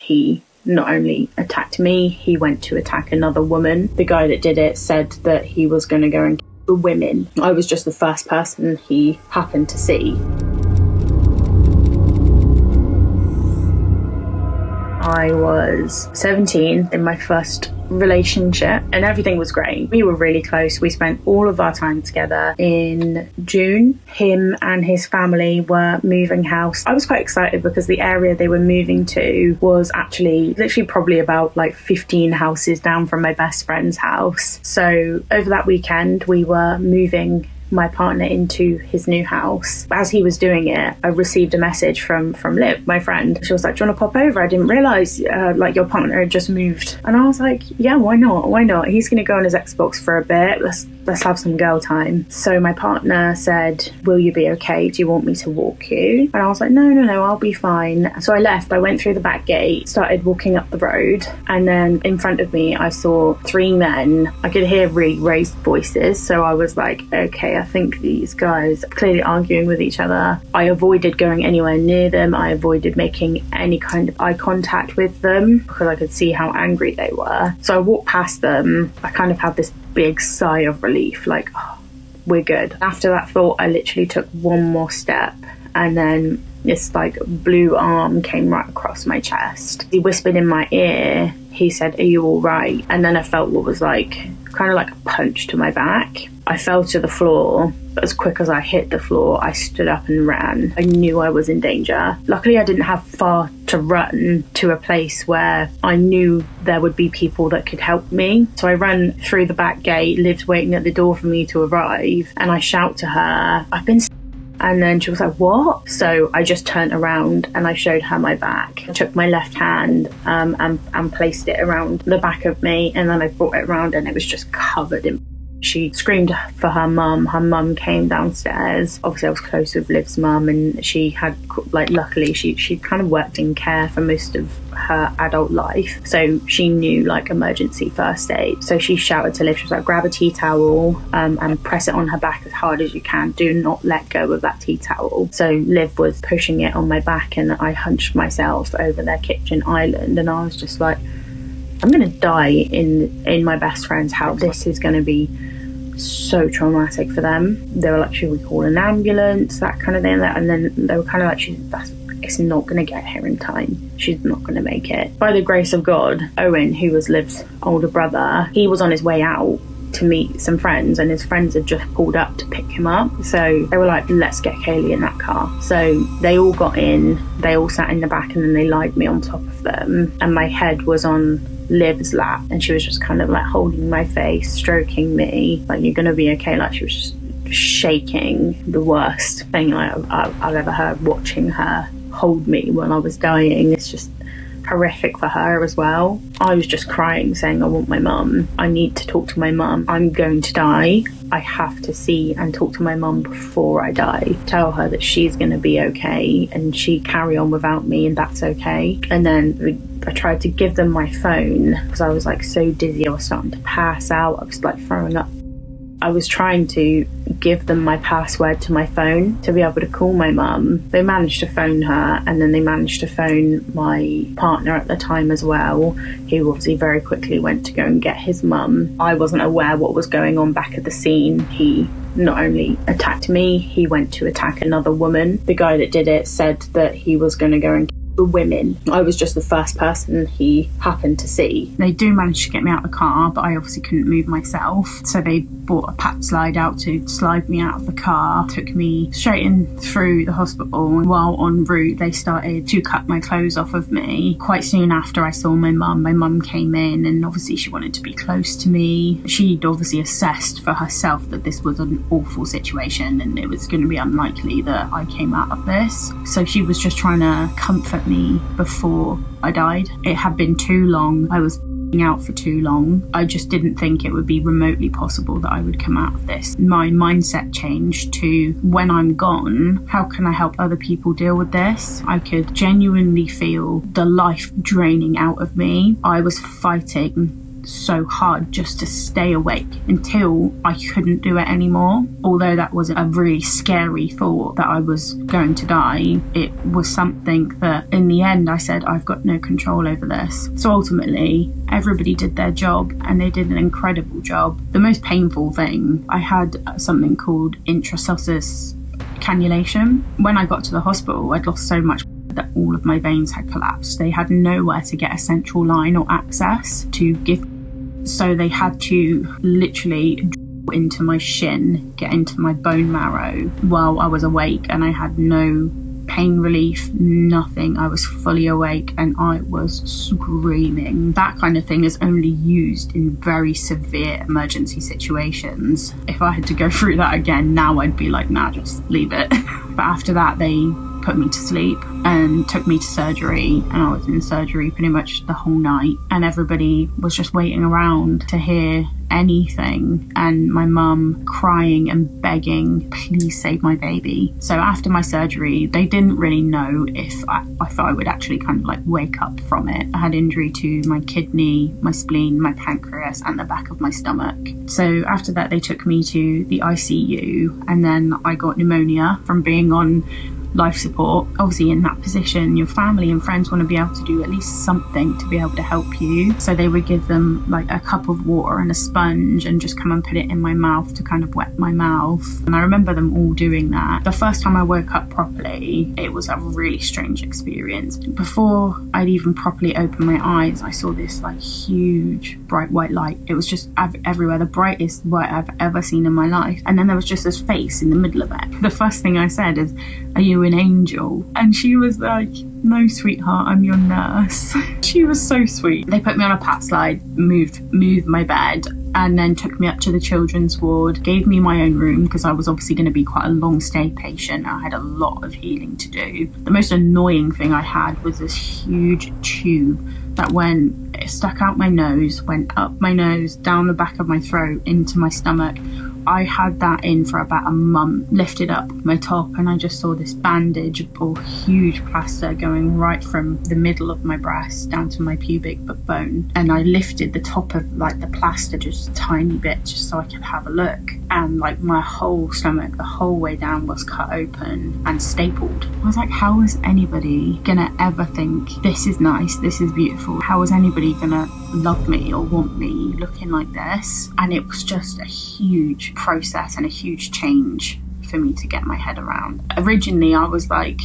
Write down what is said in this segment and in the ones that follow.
he not only attacked me, he went to attack another woman. The guy that did it said that he was going to go and kill the women. I was just the first person he happened to see. I was 17 in my first relationship and everything was great. We were really close. We spent all of our time together. In June, him and his family were moving house. I was quite excited because the area they were moving to was actually literally probably about like 15 houses down from my best friend's house. So over that weekend, we were moving my partner into his new house. As he was doing it, I received a message from Liv, my friend. She was like, "Do you want to pop over? I didn't realise like your partner had just moved." And I was like, "Yeah, why not? He's going to go on his Xbox for a bit. Let's have some girl time." So my partner said, "Will you be okay? Do you want me to walk you?" And I was like, No, I'll be fine. So I left. I went through the back gate, started walking up the road, and then in front of me I saw 3 men. I could hear really raised voices, so I was like, okay, I think these guys are clearly arguing with each other. I avoided going anywhere near them. I avoided making any kind of eye contact with them because I could see how angry they were. So I walked past them. I kind of had this big sigh of relief, like, oh, we're good. After that thought, I literally took one more step, and then this like blue arm came right across my chest. He whispered in my ear. He said, "Are you all right?" And then I felt what was like kind of like a punch to my back. I fell to the floor, but as quick as I hit the floor, I stood up and ran. I knew I was in danger. Luckily, I didn't have far to run to a place where I knew there would be people that could help me. So I ran through the back gate. Liv's waiting at the door for me to arrive, and I shout to her, "I've been..." And then she was like, "What?" So I just turned around and I showed her my back. I took my left hand and placed it around the back of me, and then I brought it around and it was just covered in... She screamed for her mum. Her mum came downstairs. Obviously, I was close with Liv's mum, and she had, like, luckily, she kind of worked in care for most of her adult life. So she knew, like, emergency first aid. So she shouted to Liv, she was like, "Grab a tea towel and press it on her back as hard as you can. Do not let go of that tea towel." So Liv was pushing it on my back, and I hunched myself over their kitchen island, and I was just like, I'm going to die in my best friend's house. This is going to be so traumatic for them. They were like, "Should we call an ambulance?" That kind of thing. And then they were kind of like, "It's not going to get here in time. She's not going to make it." By the grace of God, Owen, who was Liv's older brother, he was on his way out to meet some friends, and his friends had just pulled up to pick him up. So they were like, "Let's get Kayleigh in that car." So they all got in, they all sat in the back, and then they lied me on top of them, and my head was on Liv's lap, and she was just kind of like holding my face, stroking me, like, "You're gonna be okay." Like, she was just shaking. The worst thing I've ever heard, watching her hold me when I was dying. It's just horrific for her as well. I was just crying, saying, "I want my mum. I need to talk to my mum. I'm going to die. I have to see and talk to my mum before I die. Tell her that she's going to be okay and she carry on without me, and that's okay." And then I tried to give them my phone because I was like so dizzy. I was starting to pass out. I was like throwing up. I was trying to give them my password to my phone to be able to call my mum. They managed to phone her, and then they managed to phone my partner at the time as well, who obviously very quickly went to go and get his mum. I wasn't aware what was going on back at the scene. He not only attacked me, he went to attack another woman. The guy that did it said that he was going to go and the women. I was just the first person he happened to see. They do manage to get me out of the car, but I obviously couldn't move myself. So they brought a pat slide out to slide me out of the car, took me straight in through the hospital. And while en route, they started to cut my clothes off of me. Quite soon after, I saw my mum. My mum came in, and obviously she wanted to be close to me. She'd obviously assessed for herself that this was an awful situation and it was going to be unlikely that I came out of this. So she was just trying to comfort me before I died. It had been too long. I was out for too long. I just didn't think it would be remotely possible that I would come out of this. My mindset changed to, when I'm gone, how can I help other people deal with this? I could genuinely feel the life draining out of me. I was fighting so hard just to stay awake until I couldn't do it anymore. Although that was a really scary thought that I was going to die, it was something that in the end I said, I've got no control over this. So ultimately, everybody did their job and they did an incredible job. The most painful thing, I had something called intraosseous cannulation. When I got to the hospital, I'd lost so much that all of my veins had collapsed. They had nowhere to get a central line or access to give. So they had to literally drill into my shin, get into my bone marrow while I was awake, and I had no pain relief, nothing. I was fully awake and I was screaming. That kind of thing is only used in very severe emergency situations. If I had to go through that again now, I'd be like, nah, just leave it. But after that, they put me to sleep and took me to surgery, and I was in surgery pretty much the whole night, and everybody was just waiting around to hear anything, and my mum crying and begging, please save my baby. So after my surgery, they didn't really know if I would actually kind of like wake up from it. I had injury to my kidney, my spleen, my pancreas and the back of my stomach. So after that, they took me to the ICU, and then I got pneumonia from being on life support. Obviously in that position, your family and friends want to be able to do at least something to be able to help you. So they would give them like a cup of water and a sponge and just come and put it in my mouth to kind of wet my mouth. And I remember them all doing that. The first time I woke up properly, it was a really strange experience. Before I'd even properly opened my eyes, I saw this like huge bright white light. It was just everywhere, the brightest white I've ever seen in my life. And then there was just this face in the middle of it. The first thing I said is, "Are you an angel?" And she was like, "No, sweetheart, I'm your nurse." She was so sweet. They put me on a pat slide, moved my bed, and then took me up to the children's ward, gave me my own room because I was obviously going to be quite a long stay patient. I had a lot of healing to do. The most annoying thing I had was this huge tube that when it stuck out my nose, went up my nose, down the back of my throat, into my stomach. I had that in for about a month, lifted up my top, and I just saw this bandage or huge plaster going right from the middle of my breast down to my pubic bone. And I lifted the top of like the plaster just a tiny bit just so I could have a look. And like my whole stomach, the whole way down, was cut open and stapled. I was like, how is anybody gonna ever think this is nice, this is beautiful? How is anybody gonna love me or want me looking like this? And it was just a huge process and a huge change for me to get my head around. Originally, I was like,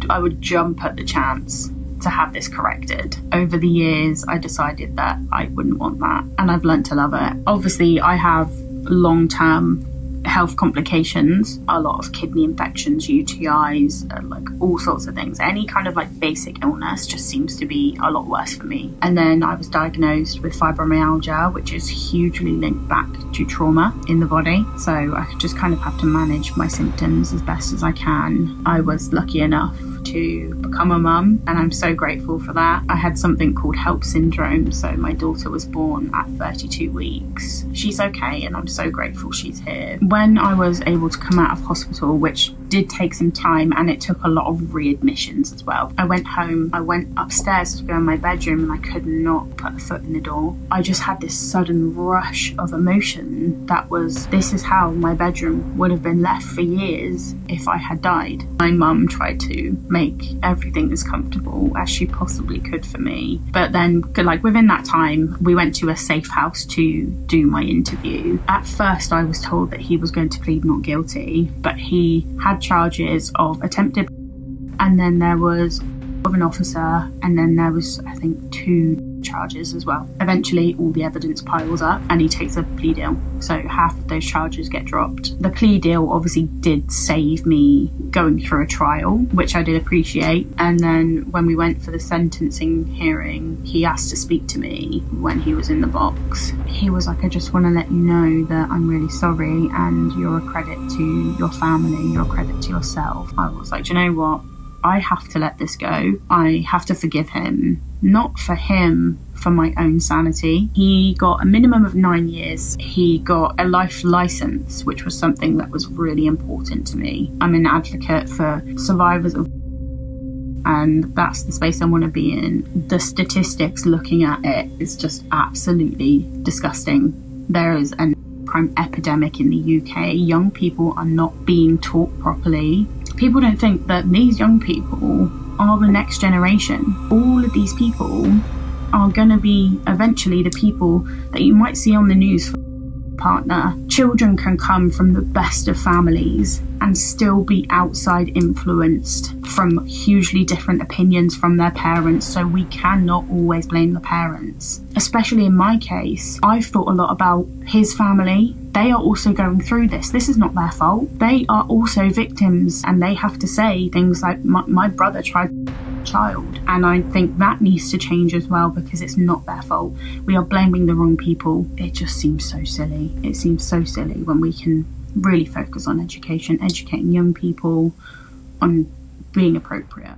I would jump at the chance to have this corrected. Over the years, I decided that I wouldn't want that, and I've learned to love it. Obviously, I have long-term health complications, a lot of kidney infections, UTIs, like all sorts of things. Any kind of like basic illness just seems to be a lot worse for me. And then I was diagnosed with fibromyalgia, which is hugely linked back to trauma in the body. So I just kind of have to manage my symptoms as best as I can. I was lucky enough to become a mum, and I'm so grateful for that. I had something called HELP syndrome, so my daughter was born at 32 weeks. She's okay, and I'm so grateful she's here. When I was able to come out of hospital, which did take some time and it took a lot of readmissions as well, I went home, I went upstairs to go in my bedroom, and I could not put a foot in the door. I just had this sudden rush of emotion that was, this is how my bedroom would have been left for years if I had died. My mum tried to make everything as comfortable as she possibly could for me, but then like within that time we went to a safe house to do my interview. At first I was told that he was going to plead not guilty, but he had charges of attempted, and then there was of an officer, and then there was I think 2 charges as well. Eventually all the evidence piles up and he takes a plea deal, so half of those charges get dropped. The plea deal obviously did save me going through a trial, which I did appreciate. And then when we went for the sentencing hearing, he asked to speak to me when he was in the box. He was like, I just want to let you know that I'm really sorry, and you're a credit to your family, you're a credit to yourself. I was like, do you know what? I have to let this go. I have to forgive him. Not for him, for my own sanity. He got a minimum of 9 years. He got a life license, which was something that was really important to me. I'm an advocate for survivors of And that's the space I want to be in. The statistics looking at it is just absolutely disgusting. There is a crime epidemic in the UK. Young people are not being taught properly. People don't think that these young people are the next generation. All of these people are going to be eventually the people that you might see on the news for partner. Children can come from the best of families and still be outside influenced from hugely different opinions from their parents, so we cannot always blame the parents. Especially in my case, I've thought a lot about his family. They are also going through this. This is not their fault. They are also victims, and they have to say things like, my brother tried child, and I think that needs to change as well, because it's not their fault. We are blaming the wrong people. It just seems so silly. It seems so silly when we can really focus on education, educating young people on being appropriate.